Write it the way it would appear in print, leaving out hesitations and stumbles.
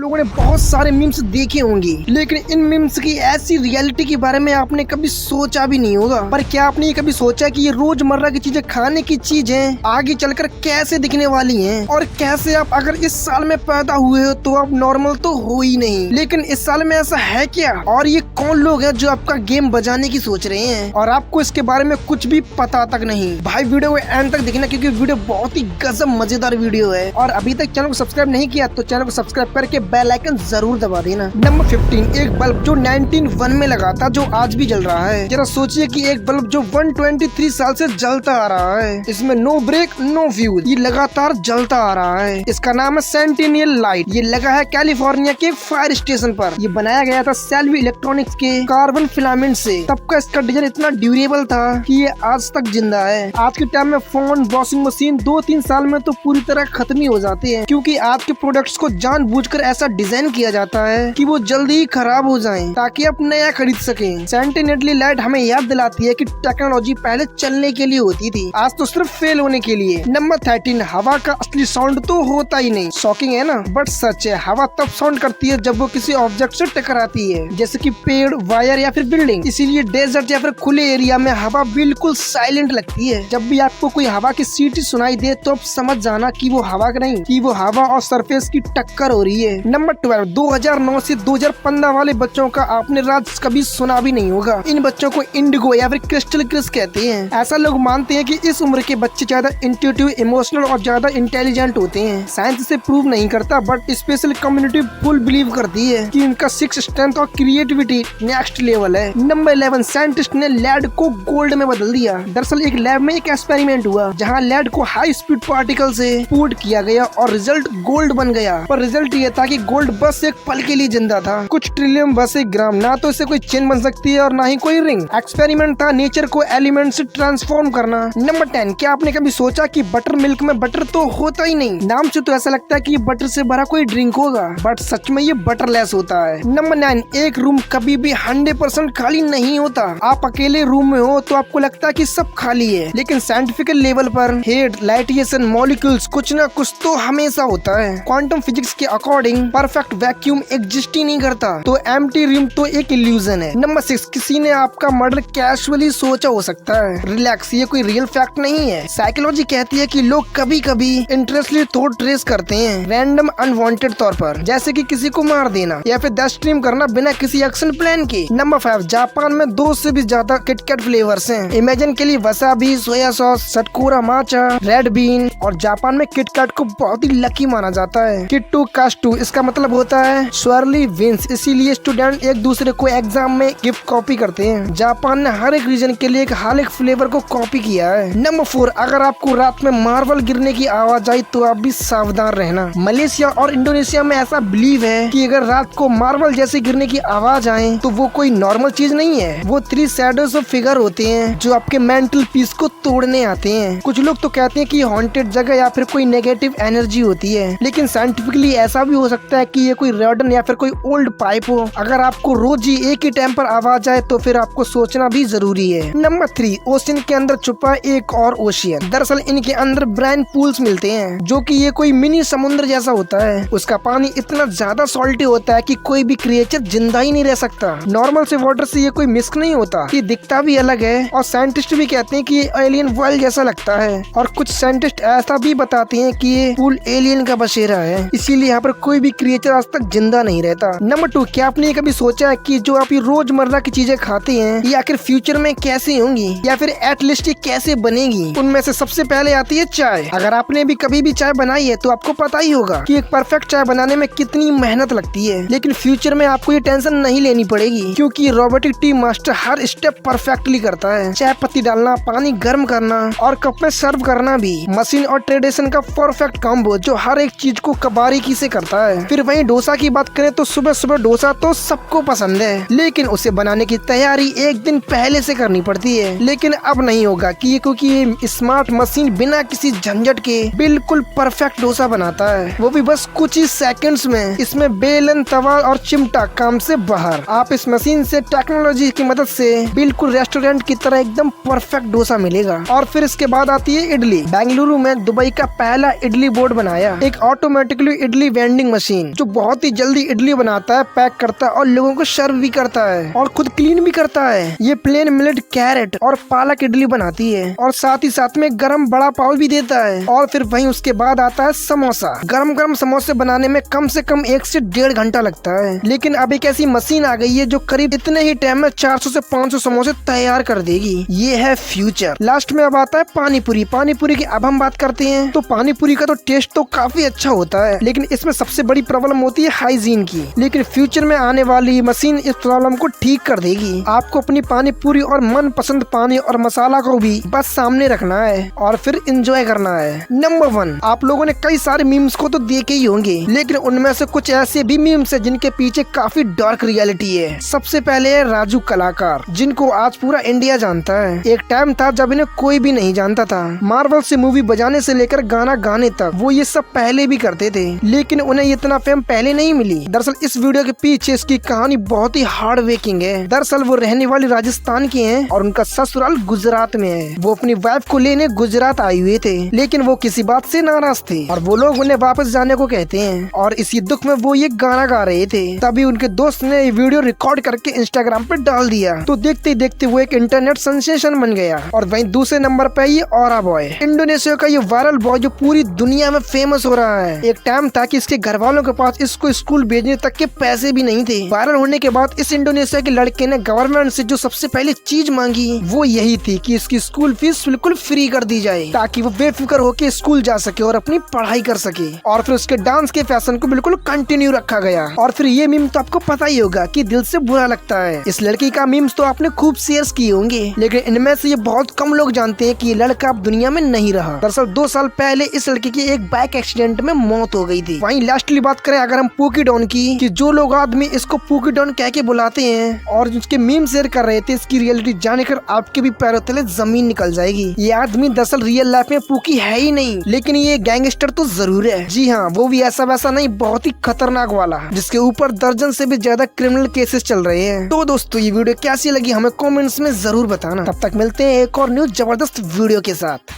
लोगों ने बहुत सारे मीम्स देखे होंगे, लेकिन इन मीम्स की ऐसी रियलिटी के बारे में आपने कभी सोचा भी नहीं होगा। पर क्या आपने ये कभी सोचा कि ये रोजमर्रा की चीजें, खाने की चीजें आगे चलकर कैसे दिखने वाली हैं, और कैसे आप अगर इस साल में पैदा हुए हो तो आप नॉर्मल तो हो ही नहीं, लेकिन इस साल में ऐसा है क्या, और ये कौन लोग हैं जो आपका गेम बजाने की सोच रहे हैं और आपको इसके बारे में कुछ भी पता तक नहीं। भाई वीडियो को एंड तक देखना, क्योंकि वीडियो बहुत ही गजब मजेदार वीडियो है। और अभी तक चैनल को सब्सक्राइब नहीं किया तो चैनल को सब्सक्राइब करके बेल आइकन जरूर दबा देना। नंबर 15, एक बल्ब जो 1901 में लगा था, जो आज भी जल रहा है। जरा सोचिए कि एक बल्ब जो 123 साल से जलता आ रहा है, इसमें नो ब्रेक नो फ्यूज, ये लगातार जलता आ रहा है। इसका नाम है सेंटिनियल लाइट। ये लगा है कैलिफोर्निया के फायर स्टेशन पर। ये बनाया गया था सेल्वी इलेक्ट्रॉनिक्स के कार्बन फिलामेंट से। तब का इसका डिजाइन इतना ड्यूरेबल था कि ये आज तक जिंदा है। आज के टाइम में फोन, वॉशिंग मशीन 2-3 साल में तो पूरी तरह खत्म ही हो जाते हैं, क्योंकि आज के प्रोडक्ट्स को जानबूझकर ऐसा डिजाइन किया जाता है कि वो जल्दी ही खराब हो जाएं, ताकि आप नया खरीद सकें। सेंटिनियल लाइट हमें याद दिलाती है कि टेक्नोलॉजी पहले चलने के लिए होती थी, आज तो सिर्फ फेल होने के लिए। नंबर 13, हवा का असली साउंड तो होता ही नहीं। शॉकिंग है ना, बट सच है। हवा तब साउंड करती है जब वो किसी ऑब्जेक्ट से टकराती है, जैसे कि पेड़, वायर या फिर बिल्डिंग। इसीलिए डेजर्ट या फिर खुले एरिया में हवा बिल्कुल साइलेंट लगती है। जब भी आपको कोई हवा की सीटी सुनाई दे तो आप समझ जाना कि वो हवा नहीं, कि वो हवा और सरफेस की टक्कर हो रही है। नंबर 12, 2009 से 2015 वाले बच्चों का आपने राज कभी सुना भी नहीं होगा। इन बच्चों को इंडिगो या फिर क्रिस्टल क्रिस कहते हैं। ऐसा लोग मानते हैं कि इस उम्र के बच्चे ज्यादा इंट्यूटिव, इमोशनल और ज्यादा इंटेलिजेंट होते हैं। साइंस से प्रूव नहीं करता, but special community full believe करती है कि इनका सिक्स स्ट्रेंथ और क्रिएटिविटी नेक्स्ट लेवल है। नंबर 11, साइंटिस्ट ने लेड को गोल्ड में बदल दिया। दरअसल एक लैब में एक एक्सपेरिमेंट हुआ जहां लेड को हाई स्पीड पार्टिकल से कोट किया गया और रिजल्ट गोल्ड बन गया। पर रिजल्ट ये था कि गोल्ड बस एक पल के लिए जिंदा था, कुछ ट्रिलियन बस एक ग्राम। ना तो इससे कोई चेन बन सकती है और ना ही कोई रिंग। एक्सपेरिमेंट था नेचर को एलिमेंट से ट्रांसफॉर्म करना। नंबर 10, क्या आपने कभी सोचा कि बटर मिल्क में बटर तो होता ही नहीं। नाम से तो ऐसा लगता है कि ये बटर से भरा कोई ड्रिंक होगा, बट सच में ये बटरलेस होता है। नंबर 9, एक रूम कभी भी 100% खाली नहीं होता। आप अकेले रूम में हो तो आपको लगता है कि सब खाली है, लेकिन साइंटिफिक लेवल पर हीट, लाइटिएशन, मॉलिक्यूल्स, कुछ ना कुछ तो हमेशा होता है। क्वांटम फिजिक्स के अकॉर्डिंग परफेक्ट वैक्यूम एग्जिस्ट ही नहीं करता, तो एम्प्टी रूम तो एक इल्यूजन है। नंबर 6, किसी ने आपका मर्डर कैजुअली सोचा हो सकता है। रिलैक्स, ये कोई रियल फैक्ट नहीं है। साइकोलॉजी कहती है कि लोग कभी कभी इंटरेस्टली थॉट ट्रेस करते हैं रैंडम अनवांटेड तौर पर, जैसे कि किसी को मार देना या फिर डेथ स्ट्रीम करना बिना किसी एक्शन प्लान के। नंबर 5, जापान में 2 से भी ज्यादा किटकैट फ्लेवर्स हैं। इमेजिन के लिए wasabi, soya sauce, सटकुरा matcha, red been. और जापान में किटकैट को बहुत ही लकी माना जाता है। किट्टू कास्टू, इसका मतलब होता है स्वर्ली विंस, इसीलिए स्टूडेंट एक दूसरे को एग्जाम में गिफ्ट कॉपी करते हैं। जापान ने हर एक रीजन के लिए एक हालिक फ्लेवर को कॉपी किया है। नंबर 4, अगर आपको रात में मार्बल गिरने की आवाज आई तो आप भी सावधान रहना। मलेशिया और इंडोनेशिया में ऐसा बिलीव है कि अगर रात को मार्बल जैसे गिरने की आवाज आए तो वो कोई नॉर्मल चीज नहीं है, वो 3 शैडोज ऑफ फिगर होते हैं जो आपके मेंटल पीस को तोड़ने आते हैं। कुछ लोग तो कहते हैं कि हॉन्टेड जगह या फिर कोई नेगेटिव एनर्जी होती है, लेकिन साइंटिफिकली ऐसा भी हो सकता है कि ये कोई रेडन या फिर कोई ओल्ड पाइप हो। अगर आपको रोज ही एक ही टाइम पर आवाज आए तो फिर आपको सोचना भी जरूरी है। नंबर 3, ओशन के अंदर छुपा एक और ओशियन। दरअसल इनके अंदर ब्राइन पूल्स मिलते हैं, जो कि ये कोई मिनी समुद्र जैसा होता है। उसका पानी इतना ज्यादा सॉल्टी होता है कि कोई भी क्रिएचर जिंदा ही नहीं रह सकता। नॉर्मल से वाटर से ये कोई मिक्स नहीं होता, ये दिखता भी अलग है। और साइंटिस्ट भी कहते हैं कि ये एलियन वर्ल्ड जैसा लगता है, और कुछ साइंटिस्ट ऐसा भी बताते हैं कि ये पूल एलियन का बसेरा है, इसीलिए यहाँ पर कोई भी क्रिएचर आज तक जिंदा नहीं रहता। नंबर 2, क्या आपने कभी सोचा है कि जो आप ये रोजमर्रा की चीजें खाते हैं ये आखिर फ्यूचर में कैसे होंगी, या फिर एटलीस्ट ये कैसे बनेगी? उनमें से सबसे पहले आती है चाय। अगर आपने भी कभी भी चाय बनाई है तो आपको पता ही होगा कि एक परफेक्ट चाय बनाने में कितनी मेहनत लगती है, लेकिन फ्यूचर में आपको ये टेंशन नहीं लेनी पड़ेगी, क्योंकि रोबोटिक टी मास्टर हर स्टेप परफेक्टली करता है। चाय पत्ती डालना, पानी गर्म करना और कप में सर्व करना भी मशीन और ट्रेडिशन का परफेक्ट कॉम्बो, जो हर एक चीज को बारीकी से करता है। फिर वहीं डोसा की बात करें तो सुबह सुबह डोसा तो सबको पसंद है, लेकिन उसे बनाने की तैयारी एक दिन पहले से करनी पड़ती है। लेकिन अब नहीं होगा क्योंकि ये स्मार्ट मशीन बिना किसी झंझट के बिल्कुल परफेक्ट डोसा बनाता है, वो भी बस कुछ ही सेकंड्स में। इसमें बेलन, तवा और चिमटा काम से बाहर। आप इस मशीन से टेक्नोलॉजी की मदद से बिल्कुल रेस्टोरेंट की तरह एकदम परफेक्ट डोसा मिलेगा। और फिर इसके बाद आती है इडली। बेंगलुरु में दुबई का पहला इडली बोर्ड बनाया, एक automatically idli vending machine. Machine जो बहुत ही जल्दी इडली बनाता है, पैक करता है और लोगों को सर्व भी करता है और खुद क्लीन भी करता है। ये प्लेन मिलेट, कैरेट और पालक इडली बनाती है और साथ ही साथ में गरम बड़ा पाव भी देता है। और फिर वहीं उसके बाद आता है समोसा। गरम गरम समोसे बनाने में कम से कम 1 से 1.5 घंटा लगता है, लेकिन अब एक ऐसी मशीन आ गई है जो करीब इतने ही टाइम में 400 से 500 समोसे तैयार कर देगी। ये है फ्यूचर। लास्ट में अब आता है पानी पूरी। पानी पूरी की अब हम बात करते हैं तो पानी पूरी का तो टेस्ट तो काफी अच्छा होता है, लेकिन इसमें सबसे बड़ी प्रॉब्लम होती है हाइजीन की। लेकिन फ्यूचर में आने वाली मशीन इस प्रॉब्लम को ठीक कर देगी। आपको अपनी पानी पूरी और मन पसंद पानी और मसाला को भी बस सामने रखना है और फिर एंजॉय करना है। नंबर 1, आप लोगों ने कई सारे मीम्स को तो देखे ही होंगे, लेकिन उनमें से कुछ ऐसे भी मीम्स है जिनके पीछे काफी डार्क रियलिटी है। सबसे पहले है राजू कलाकार, जिनको आज पूरा इंडिया जानता है। एक टाइम था जब इन्हें कोई भी नहीं जानता था। मार्वल से मूवी बजाने से लेकर गाना गाने तक वो ये सब पहले भी करते थे, लेकिन उन्हें इतना फेम पहले नहीं मिली। दरअसल इस वीडियो के पीछे इसकी कहानी बहुत ही हार्ड वर्किंग है। दरअसल वो रहने वाली राजस्थान की हैं और उनका ससुराल गुजरात में है। वो अपनी वाइफ को लेने गुजरात आए हुए थे, लेकिन वो किसी बात से नाराज थे और वो लोग उन्हें वापस जाने को कहते हैं। और इसी दुख में वो ये गाना गा रहे थे, तभी उनके दोस्त ने ये वीडियो रिकॉर्ड करके इंस्टाग्राम पे डाल दिया। तो देखते ही देखते वो एक इंटरनेट सेंसेशन बन गया। और वहीं दूसरे नंबर पे ये औरा बॉय, इंडोनेशिया का ये वायरल बॉय जो पूरी दुनिया में फेमस हो रहा है। एक टाइम था कि इसके घर वालों के पास इसको स्कूल भेजने तक के पैसे भी नहीं थे। वायरल होने के बाद इस इंडोनेशिया के लड़के ने गवर्नमेंट से जो सबसे पहले चीज मांगी वो यही थी कि इसकी स्कूल फीस बिल्कुल फ्री कर दी जाए, ताकि वो बेफिक्र होकर स्कूल जा सके और अपनी पढ़ाई कर सके। और फिर उसके डांस के फैशन को बिल्कुल कंटिन्यू रखा गया। और फिर ये मीम तो आपको पता ही होगा कि दिल से बुरा लगता है। इस लड़की का मीम्स तो आपने खूब शेयर किए होंगे, लेकिन इनमें से ये बहुत कम लोग जानते हैं कि ये लड़का अब दुनिया में नहीं रहा। दरअसल 2 साल पहले इस लड़की की एक बाइक एक्सीडेंट में मौत हो गई थी। वहीं लास्टली बात करें अगर हम पोकीडॉन की, कि जो लोग आदमी इसको पोकीडॉन कह के बुलाते हैं और उसके मीम शेयर कर रहे थे, इसकी रियलिटी जानकर आपके भी पैरों तले जमीन निकल जाएगी। ये आदमी दरअसल रियल लाइफ में पोकी है ही नहीं, लेकिन ये गैंगस्टर तो जरूर है। जी हाँ, वो भी ऐसा वैसा नहीं, बहुत ही खतरनाक वाला, जिसके ऊपर दर्जन से भी ज्यादा क्रिमिनल केसेस चल रहे हैं। तो दोस्तों ये वीडियो कैसी लगी हमें कमेंट्स में जरूर बताना। तब तक मिलते हैं एक और न्यू जबरदस्त वीडियो के साथ।